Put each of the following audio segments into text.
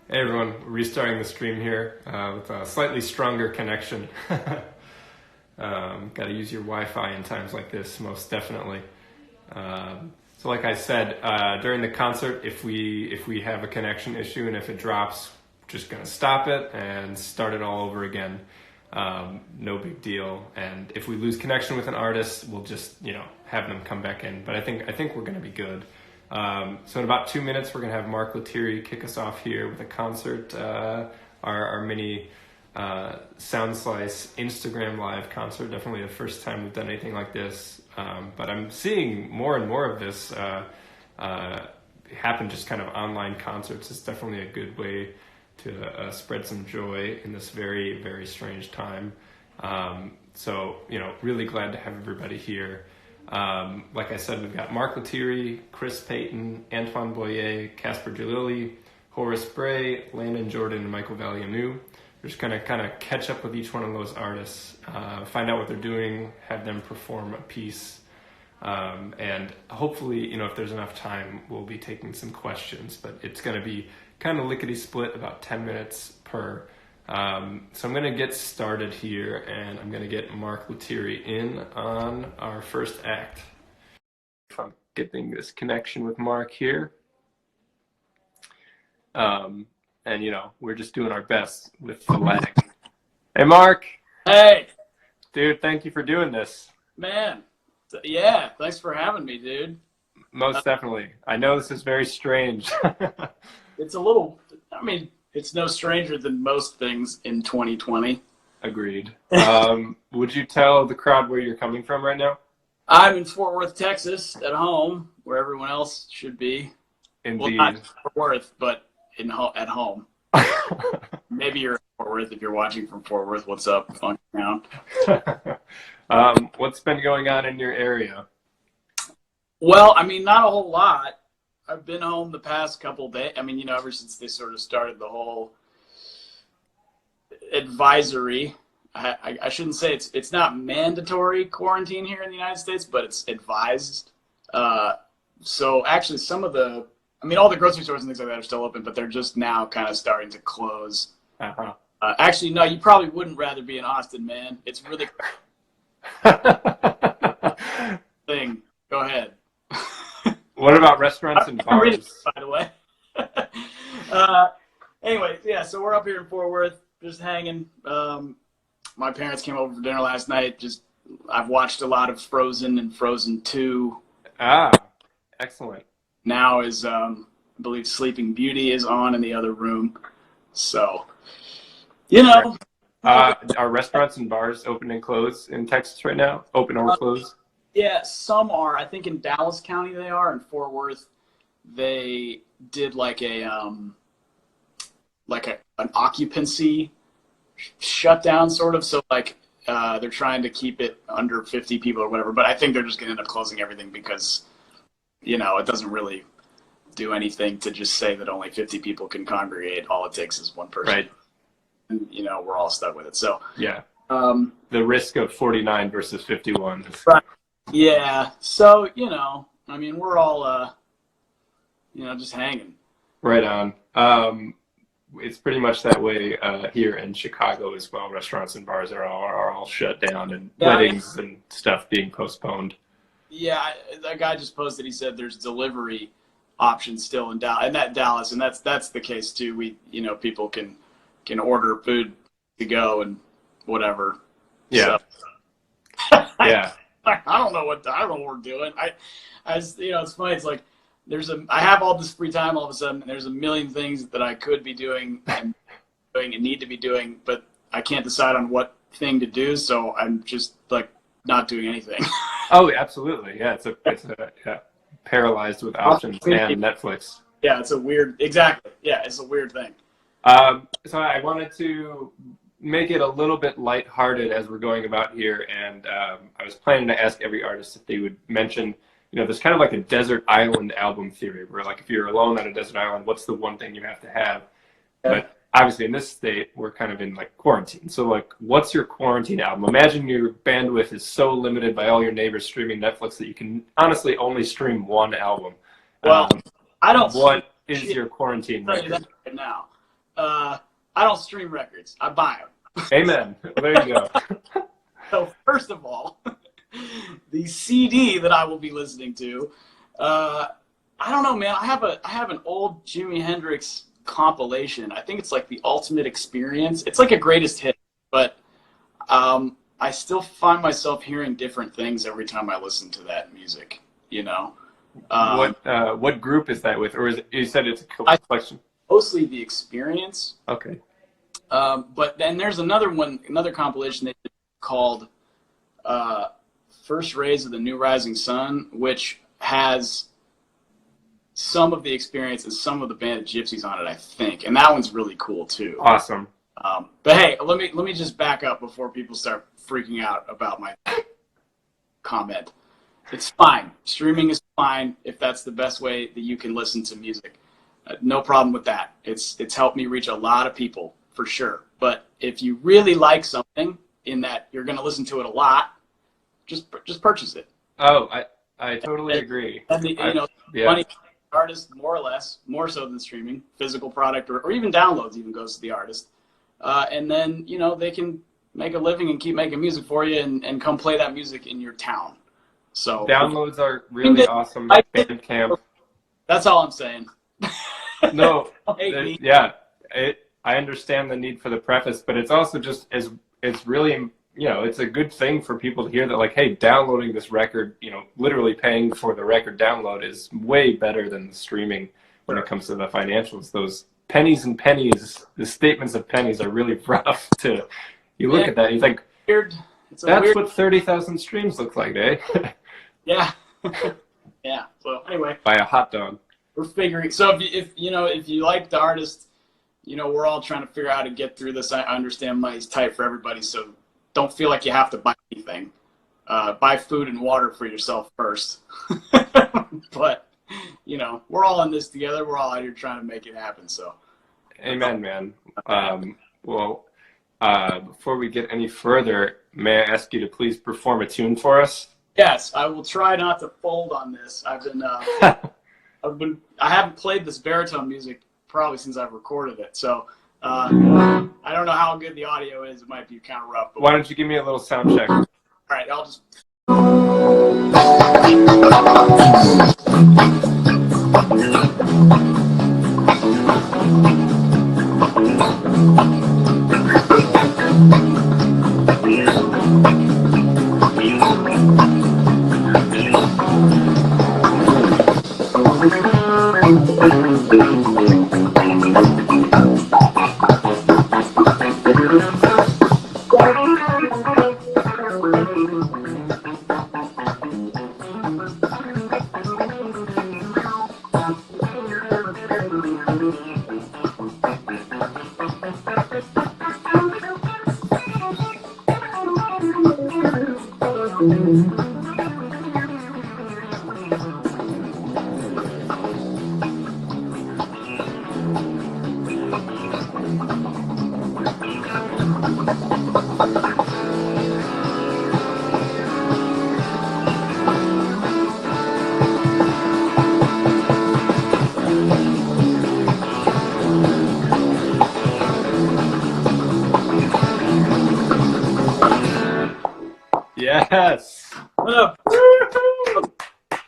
Hey everyone, restarting the stream here with a slightly stronger connection. Got to use your Wi-Fi in times like this, most definitely. So like I said, during the concert, if we have a connection issue and if it drops, just gonna stop it and start it all over again. No big deal. And if we lose connection with an artist, we'll just have them come back in. But I think we're gonna be good. So in about 2 minutes, we're going to have Mark Lettieri kick us off here with a concert, our mini Soundslice Instagram Live concert. Definitely the first time we've done anything like this. But I'm seeing more and more of this happen, just kind of online concerts. It's definitely a good way to spread some joy in this very, very strange time. So, really glad to have everybody here. Like I said, we've got Mark Lettieri, Chris Payton, Antoine Boyer, Casper Jalili, Horace Bray, Landon Jordan, and Michael Valianu. We're just going to kind of catch up with each one of those artists, find out what they're doing, have them perform a piece, and hopefully, if there's enough time, we'll be taking some questions, but it's going to be kind of lickety-split, about 10 minutes per. So I'm going to get started here, and I'm going to get Mark Lettieri in on our first act. If I'm getting this connection with Mark here. And, we're just doing our best with the lag. Hey, Mark. Hey. Dude, thank you for doing this. Man. Yeah, thanks for having me, dude. Most definitely. I know this is very strange. It's it's no stranger than most things in 2020. Agreed. Would you tell the crowd where you're coming from right now? I'm in Fort Worth, Texas, at home, where everyone else should be. Indeed. Well, not Fort Worth, but at home. Maybe you're in Fort Worth if you're watching from Fort Worth. What's up, Funky Town? What's been going on in your area? Well, not a whole lot. I've been home the past couple days. Ever since they sort of started the whole advisory. I shouldn't say it's not mandatory quarantine here in the United States, but it's advised. So actually some of all the grocery stores and things like that are still open, but they're just now kind of starting to close. Uh-huh. Actually, no, you probably wouldn't rather be in Austin, man. It's really thing. Go ahead. What about restaurants and bars? By the way. Anyway, yeah, so we're up here in Fort Worth, just hanging. My parents came over for dinner last night. I've watched a lot of Frozen and Frozen 2. Ah, excellent. Now I believe Sleeping Beauty is on in the other room. So, Are restaurants and bars open and closed in Texas right now? Open or closed? Yeah, some are. I think in Dallas County they are. In Fort Worth, they did like an occupancy shutdown, sort of. So they're trying to keep it under 50 people or whatever. But I think they're just going to end up closing everything because, it doesn't really do anything to just say that only 50 people can congregate. All it takes is one person. Right. And, we're all stuck with it. So yeah. The risk of 49 versus 51. Right. Yeah, so, we're all, just hanging. Right on. It's pretty much that way here in Chicago as well. Restaurants and bars are all shut down, and weddings and stuff being postponed. Yeah, that guy just posted, he said there's delivery options still in Dallas, and that's the case too. People can order food to go and whatever. Yeah. So. Yeah. I don't know what we're doing. It's funny. It's like I have all this free time all of a sudden, and there's a million things that I could be doing and need to be doing, but I can't decide on what thing to do. So I'm just not doing anything. Oh, absolutely. Yeah, it's paralyzed with options and Netflix. Yeah, it's a weird thing. So I wanted to make it a little bit lighthearted as we're going about here, and I was planning to ask every artist if they would mention, there's kind of like a desert island album theory, where if you're alone on a desert island, what's the one thing you have to have? Yeah. But obviously in this state, we're kind of in quarantine. So what's your quarantine album? Imagine your bandwidth is so limited by all your neighbors streaming Netflix that you can honestly only stream one album. Well, I don't. What is your quarantine record? Right now. I don't stream records. I buy them. Amen. There you go. So first of all, the CD that I will be listening to, I don't know, man. I have an old Jimi Hendrix compilation. I think it's like the Ultimate Experience. It's like a greatest hit, but I still find myself hearing different things every time I listen to that music. You know. What group is that with, or is it, you said it's a collection? Mostly the Experience. Okay. But then there's another compilation they did called First Rays of the New Rising Sun, which has some of the Experience and some of the band of Gypsies on it, I think, and that one's really cool too. Awesome. But hey, let me just back up before people start freaking out about my comment. It's fine. Streaming is fine if that's the best way that you can listen to music. No problem with that. It's helped me reach a lot of people for sure. But if you really like something in that you're going to listen to it a lot, just purchase it. Oh, I totally agree. And money artist more or less, more so than streaming, physical product or even downloads even goes to the artist. And then, they can make a living and keep making music for you and come play that music in your town. So downloads are really awesome. Bandcamp. That's all I'm saying. No, yeah, I understand the need for the preface, but it's also just it's really, it's a good thing for people to hear that, like, hey, downloading this record, literally paying for the record download is way better than the streaming when it comes to the financials. Those pennies and pennies, the statements of pennies are really rough to, you look at that, you think, that's what 30,000 streams look like, eh? Yeah. Yeah. So anyway. Buy a hot dog. We're figuring. So if you like the artist, we're all trying to figure out how to get through this. I understand money's tight for everybody, so don't feel like you have to buy anything. Buy food and water for yourself first. But we're all in this together. We're all out here trying to make it happen. So. Amen, man. Before we get any further, may I ask you to please perform a tune for us? Yes, I will try not to fold on this. I haven't played this baritone music probably since I've recorded it, so I don't know how good the audio is. It might be kind of rough. But why don't you give me a little sound check? All right, I'll just. Yes. I'm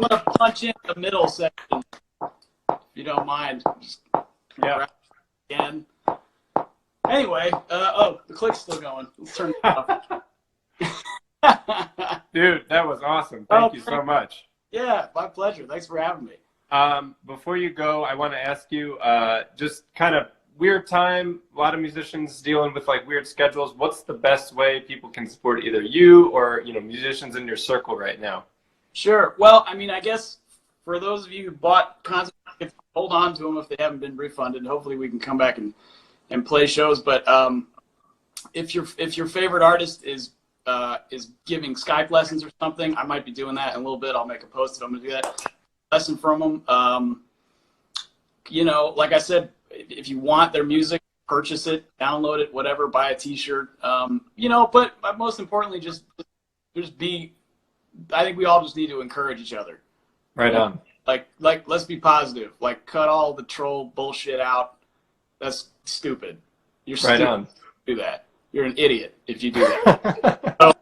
gonna punch in the middle section, if you don't mind. Just again. Anyway, the click's still going. Let's turn it off. Dude, that was awesome. Thank you so much. Yeah, my pleasure. Thanks for having me. Before you go, I want to ask you, just kind of weird time, a lot of musicians dealing with like weird schedules. What's the best way people can support either you or, musicians in your circle right now? Sure. Well, I mean, I guess for those of you who bought concert tickets, hold on to them if they haven't been refunded. Hopefully we can come back and play shows. But if your favorite artist is giving Skype lessons or something, I might be doing that in a little bit. I'll make a post if I'm going to do that. Lesson from them. Like I said, if you want their music, purchase it, download it, whatever, buy a t-shirt, but most importantly, just be, I think we all just need to encourage each other. Right on. Like, let's be positive, like cut all the troll bullshit out. That's stupid. You're Right stupid on. to do that. You're an idiot if you do that.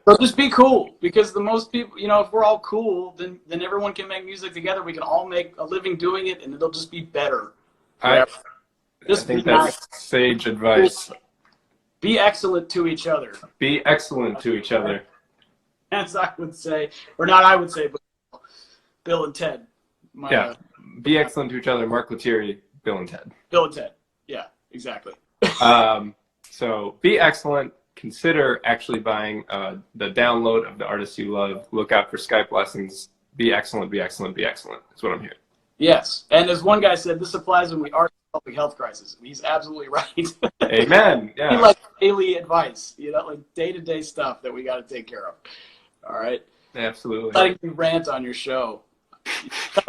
So just be cool, because the most people, you know, if we're all cool, then everyone can make music together. We can all make a living doing it, and it'll just be better. I Just think be that's nice. sage advice. Be excellent to each other. Be excellent to each other. As I would say, or not I would say, but Bill and Ted. Yeah. Be excellent to each other. Mark Lettieri, Bill and Ted. Bill and Ted. Yeah, exactly. So be excellent. Consider actually buying the download of the artists you love. Look out for Skype lessons. Be excellent, be excellent, be excellent. That's what I'm hearing. Yes. And as one guy said, this applies when we are in a public health crisis. And he's absolutely right. Amen. Yeah. He like daily advice, you know, like day-to-day stuff that we got to take care of. All right. Absolutely. Letting me rant on your show.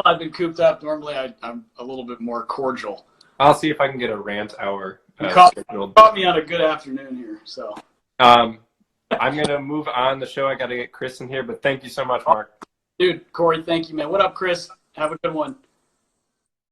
I've been cooped up. Normally, I'm a little bit more cordial. I'll see if I can get a rant hour scheduled. Caught me on a good afternoon here. So I'm gonna move on the show. I got to get Chris in here, but thank you so much, Mark. Dude, Corey, thank you, man. What up, Chris? Have a good one.